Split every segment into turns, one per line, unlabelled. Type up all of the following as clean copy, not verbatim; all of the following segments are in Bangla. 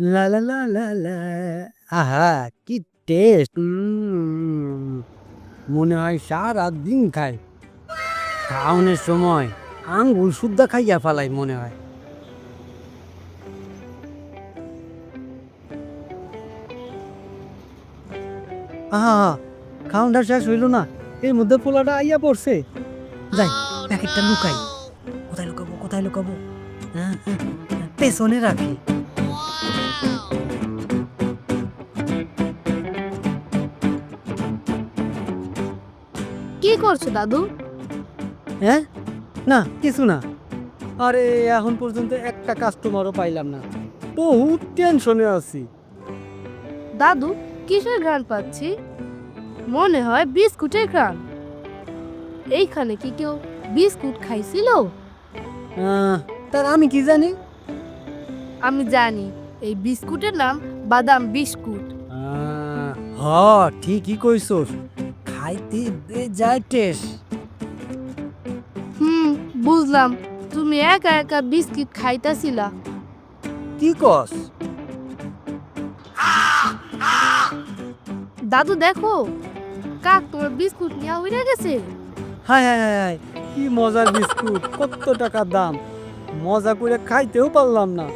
লা লা লা লা লা। আহা, কি টেস্ট! মনে হয় সারাদিন খাই। খাওনের সময় আঙ্গুল সুদ্ধা খাইয়া ফালাই মনে হয়। আহা, খাওনটা শেষ হইল না, এর মধ্যে পোলাটা আইয়া পড়ছে। যাই, প্যাকেটটা লুকাই। কোথায় লুকাবো, কোথায় লুকাবো? পেছনে রাখি।
কি করছো দাদু?
হ্যাঁ? না, কিছু না। আরে, এখন পর্যন্ত একটা কাস্টমারও পাইলাম না। বহুত টেনশনে আছি।
দাদু, কিসের ঘ্রাণ পাচ্ছি? মনে হয় বিস্কুটের ঘ্রাণ। এইখানে কি কেউ বিস্কুট খাইছিল?
আহ, তার আমি কি জানি?
আমি জানি এই বিস্কুটের নাম বাদাম বিস্কুট।
হ, ঠিকই কইছস। খাইতে বেজায় টেস্ট।
হুম, বুঝলাম। তুমি একা একা বিস্কিট খাইতাছিলা।
কি কস?
দাদু দেখো, কাক তোমার বিস্কুট নিয়ে উড়ে গেছে।
হায় হায় হায় হায়, কি মজার বিস্কুট! কত টাকা দাম! মজা করে খাইতেও পারলাম না।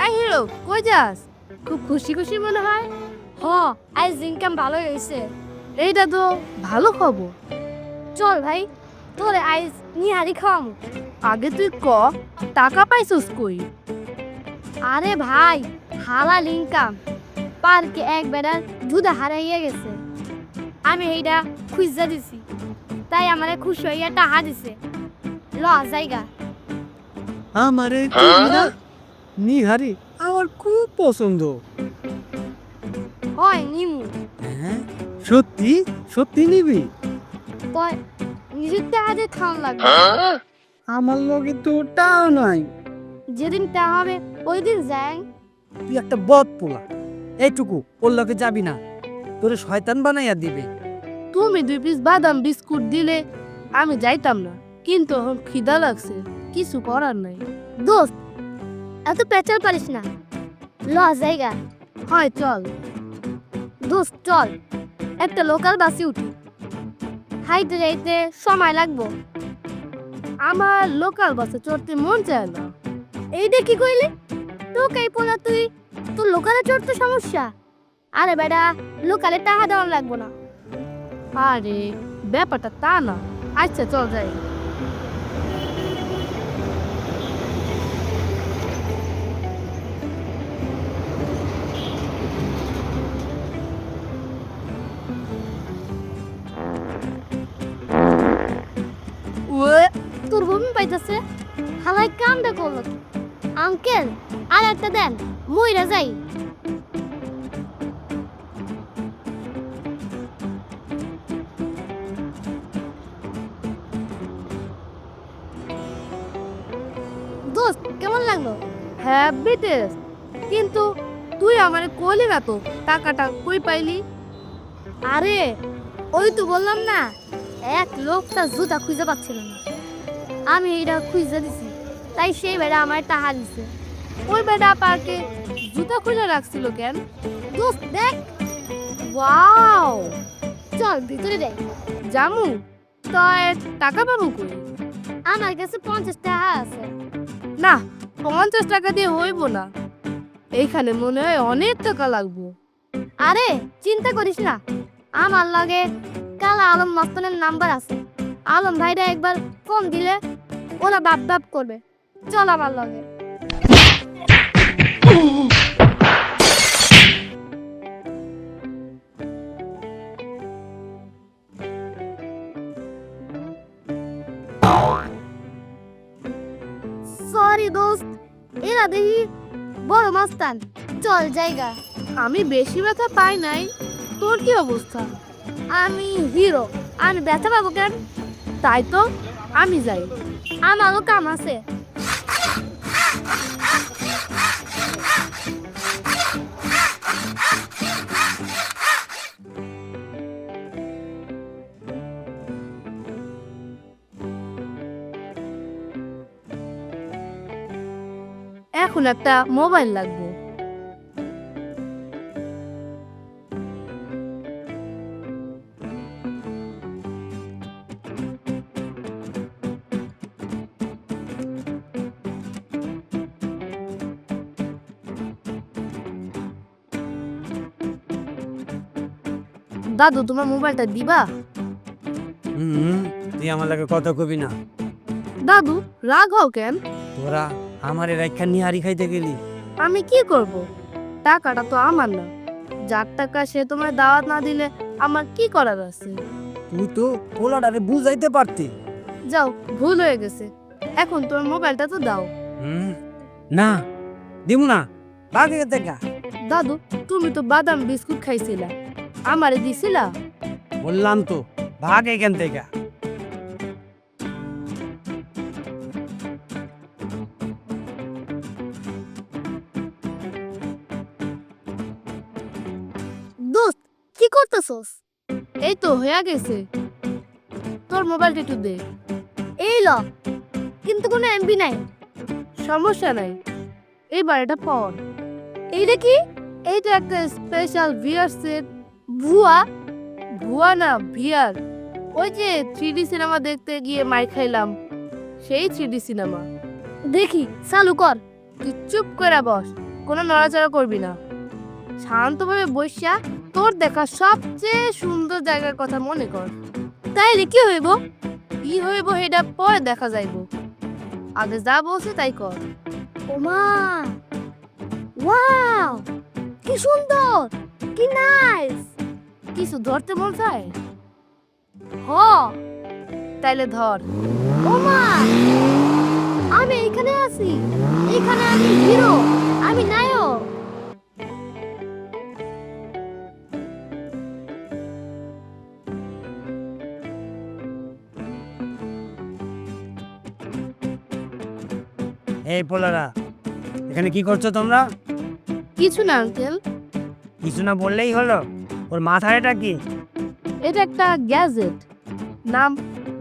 এই হিরো, কই যাস? খুব খুশি খুশি মনে হয়।
হ, আজ ইনকাম ভালো হয়েছে।
এইটা তো ভালো খবর।
চল ভাই, তোরে আইজ নিহারি খাম।
আগে তুই টাকা পাইছস কই?
আরে ভাই, হালাল ইনকাম। পার্কে এক বেড়ার দুধা হারাইয়া গেছে, আমি এইটা খুঁজা দিছি, তাই আমারে খুশি হইয়া টাহা দিছে। ল জায়গা।
আমারে দিবি না? নিহারি আমার খুব পছন্দ।
হয় নিমু।
হ্যাঁ, সত্যি সত্যি নিবি?
তয় নিজের টাহাতে খাওয়ান লাগবে।
আমার লগে তো টাও নাই।
যেদিন টা হবে ওই দিন যাই।
তুই একটা বদ পোলা। এইটুকু ওর লগে যাবি না, তোরে শয়তান বানাইয়া দিবে।
তুমি 2 পিস বাদাম বিস্কুট দিলে আমি যাইতাম না, কিন্তু এখন খিদা লাগছে, কিছু করার নাই।
দোস্ত, এত পেঁচাল পারিস না। ল জায়গা।
হয় চল।
দোস্ত চল, একটা লোকাল বাসে উঠি। হাইতে যাইতে সময় লাগবো।
আমার লোকাল বাসে চড়তে মন চায় না।
এইটা কি কইলি? তোকে পোলা তুই, তোর লোকালে চড়তে সমস্যা। আরে বেটা, লোকালে টাকা দেওয়া লাগবো না।
আরে, ব্যাপারটা তা না। আচ্ছা চল যাই।
ওয়ে, তোর বমি পাইতাছে? হালাই কামটা করলো। আঙ্কেল, আর একটা দেন, মইরা যাই। দোস্ত, কেমন লাগলো?
Happy taste. কিন্তু তুই আমারে কইলি না তো টাকাটা কই পাইলি?
আরে, ওই তো বললাম না, এক লোক তার জুতা খুঁজে পাচ্ছিল না, আমি এটা খুঁজে দিছি, তাই সেই বেড়া আমার টাকা দিছে।
ওই বেটা পার্কে জুতা খুলে রাখছিল কেন?
দোস্ত দেখ।
ওয়াও!
চল ভিতরে যাই।
জামু, তয় টাকা পাবো কই?
আমার কাছে 50 টাকা আছে।
না, 50 টাকা দিয়ে হইব না। এইখানে মনে হয় অনেক টাকা লাগবো।
আরে চিন্তা করিস না, আমার লগে কালা আলম মস্তানের নাম্বার আছে। আলম ভাইরা একবার ফোন দিলে ওরা বাপ বাপ করবে। চল আমার লগে। সরি দোস্ত, এরা দেখি বড় মাস্তান। চল জায়গা।
আমি বেশি ব্যথা পাই নাই। তোর কি অবস্থা?
আমি হিরো, আমি ব্যথা পাবো কেন?
তাই তো, আমি যাই।
আমারও কাম আছে।
এখন একটা মোবাইল লাগবে। দাদু তোমার মোবাইলটা দিবা?
তুই আমার লাগে কথা কবি না।
দাদু রাগ হও কেন?
তোরা আমার রেখা নিয়ে হারি খাইতে গেলি।
আমি কি করব? টাকাটা তো আমার না। যার টাকা সে তোমার দাওয়াত না দিলে আমার কি করার আছে?
তুই তো পোলাটারে বুঝাইতে পারতি।
যাও, ভুল হয়ে গেছে। এখন তোর মোবাইলটা তো দাও।
না দিব না, বাগে দেখা।
দাদু তুমি তো বাদাম বিস্কুট খাইছিলা, আমারে দিছিলা?
বললাম তো ভাগ এখান থেকে।
দোস্ত কি করতেছস?
এই তো হয়ে গেছে। তোর মোবাইলটা একটু দে।
এই ল, কিন্তু কোনো এমবি নাই।
সমস্যা নাই, এবার এটা পড়।
এইটা কি?
এইটা একটা স্পেশাল ভিআর সেট।
ভুয়া?
ভুয়া না, ভিআর। ওই যে 3D সিনেমা দেখতে গিয়ে মার খাইলাম, সেই 3D সিনেমা।
দেখি, চালু কর।
তুই চুপ করে বস, কোনো নড়াচড়া করবি না। শান্তভাবে বসিয়া তোর দেখা সবচেয়ে সুন্দর জায়গার কথা মনে কর।
তাইলে কি হইব?
কি হইব এটা পরে দেখা যাইব, আগে যা বলছে তাই কর।
ওমা, ওয়াও, কি সুন্দর, কি নাইস।
কিছু ধরতে মন চায়?
হ,
তাইলে ধর।
ওমা, আমি এখানে আছি। এখানে আমি হিরো, আমি নায়ক।
এই পোলারা, এখানে কি করছো তোমরা?
কিছু না আঙ্কেল,
কিছু না বললেই হলো। ওর মাথায় এটা কি?
এটা একটা গ্যাজেট, নাম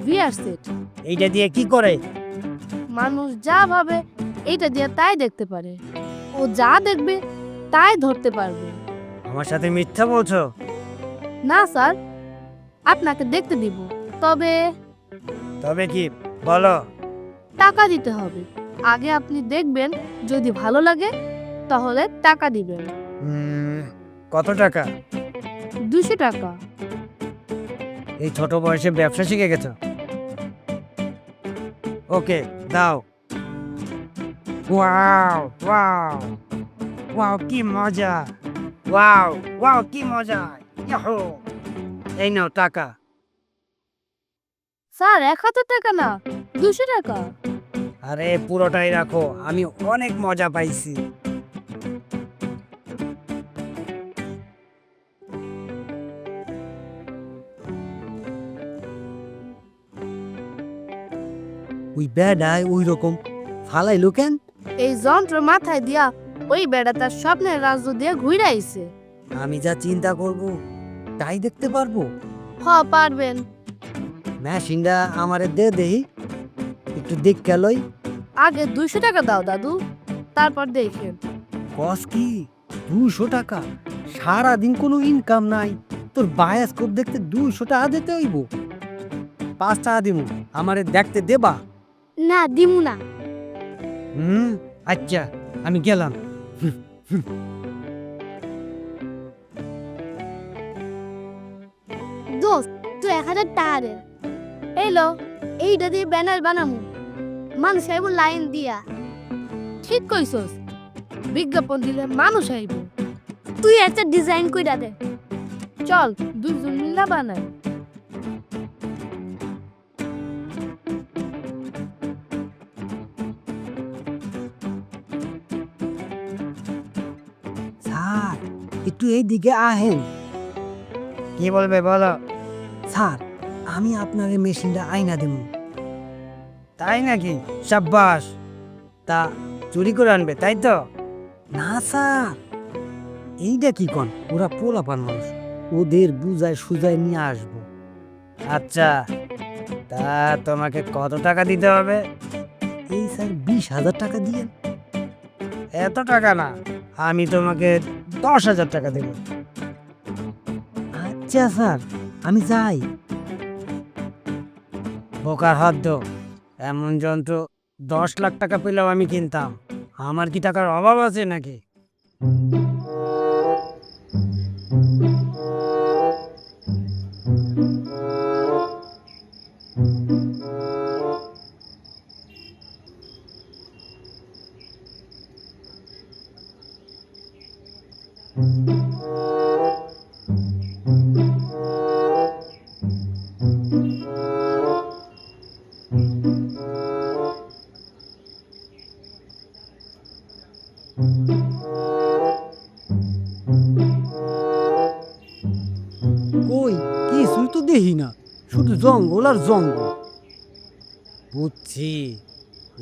ভিআর সেট।
এইটা দিয়ে কি করে?
মানুষ যা ভাবে এটা দিয়ে তাই দেখতে পারে। ও যা দেখবে তাই ধরতে পারবে।
আমার সাথে মিথ্যা বলছো?
না স্যার, আপনাকে দেখতে দিব, তবে
তবে কি বলো?
টাকা দিতে হবে। আগে আপনি দেখবেন, যদি ভালো লাগে তাহলে টাকা দিবেন।
কত টাকা?
200 টাকা।
এই ছোট বয়সে ব্যবসা শিখে গেছো? ওকে, দাও। ওয়াও ওয়াও ওয়াও, কি মজা! ওয়াও ওয়াও, কি মজা! ইয়াহু! এই নাও টাকা।
স্যার 1000 টাকা না, 200 টাকা।
আরে পুরোটাই রাখো, আমি অনেক মজা পাইছি। ওই বেড়ায় ওই রকম ফালাইলো কেন?
এই যন্ত্র মাথায় দিয়া ওই বেড়া তার স্বপ্নের রাজ্য দিয়ে ঘুরে আইছে।
আমি যা চিন্তা করব তাই দেখতে পারবো?
হ, পারবেন।
মেশিনটা আমারে দে দেই, একটু দেখ গেলই।
আগে 200 টাকা দাও দাদু, তারপর দেখেন।
কস কি 200 টাকা? সারাদিন কোনো ইনকাম নাই, তোর বায়োস্কোপ দেখতে 200 টাকা দিতে হইব? 5 টাকা দিমু, আমারে দেখতে দেবা?
না, দিমু না।
আচ্ছা, আমি গেলাম।
দোস্ত, তুই 1000 টাকা দে।
এলো,
এইটা দিয়ে ব্যানার বানামু, মানুষ আইব লাইন দিয়া।
ঠিক কইছস, বিজ্ঞাপন দিলে মানুষ আইব।
তুই একটা ডিজাইন কইরা দে।
চল দুইজন মিলা বানাই।
স্যার, একটু এই দিকে আহেন। কি বলবে বলো? স্যার, আমি আপনার এই মেশিনটা আইনা দেব। তাই নাকি? সাব্বাস। তা চুরি করে আনবে তাই তো? না স্যার, এইটা কি কন, ওরা পোলাপান মানুষ, ওদের বুঝায় সুজায় নিয়ে আসবো। আচ্ছা, তা তোমাকে কত টাকা দিতে হবে? এই স্যার 20,000 টাকা দিয়ে। এত টাকা না, আমি তোমাকে 10,000 টাকা দেব। আচ্ছা স্যার, আমি যাই। বোকার হাত দো, এমন যন্ত্র 10 লাখ টাকা পেলেও আমি কিনতাম। আমার কি টাকার অভাব আছে নাকি? কই কিছুই তো দেখি না, শুধু জঙ্গল আর জঙ্গল। বুঝছি,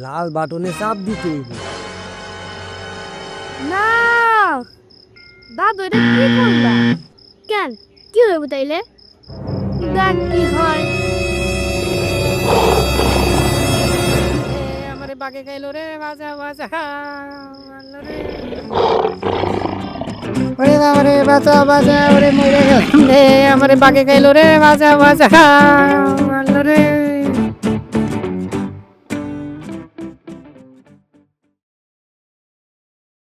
লাল বাটনে চাপ দিতে হইবে।
না দাদু, এটা কি করলা?
কেন কি হইব তাইলে?
দেখ কি হয়। আমারে বাগে গাইলো রে, বাজা বাজা আল্লাহ রে। ওরে বাবা রে, বাজা বাজা, ওরে মরে গেল রে, আমারে বাগে গাইলো রে, বাজা বাজা আল্লাহ রে।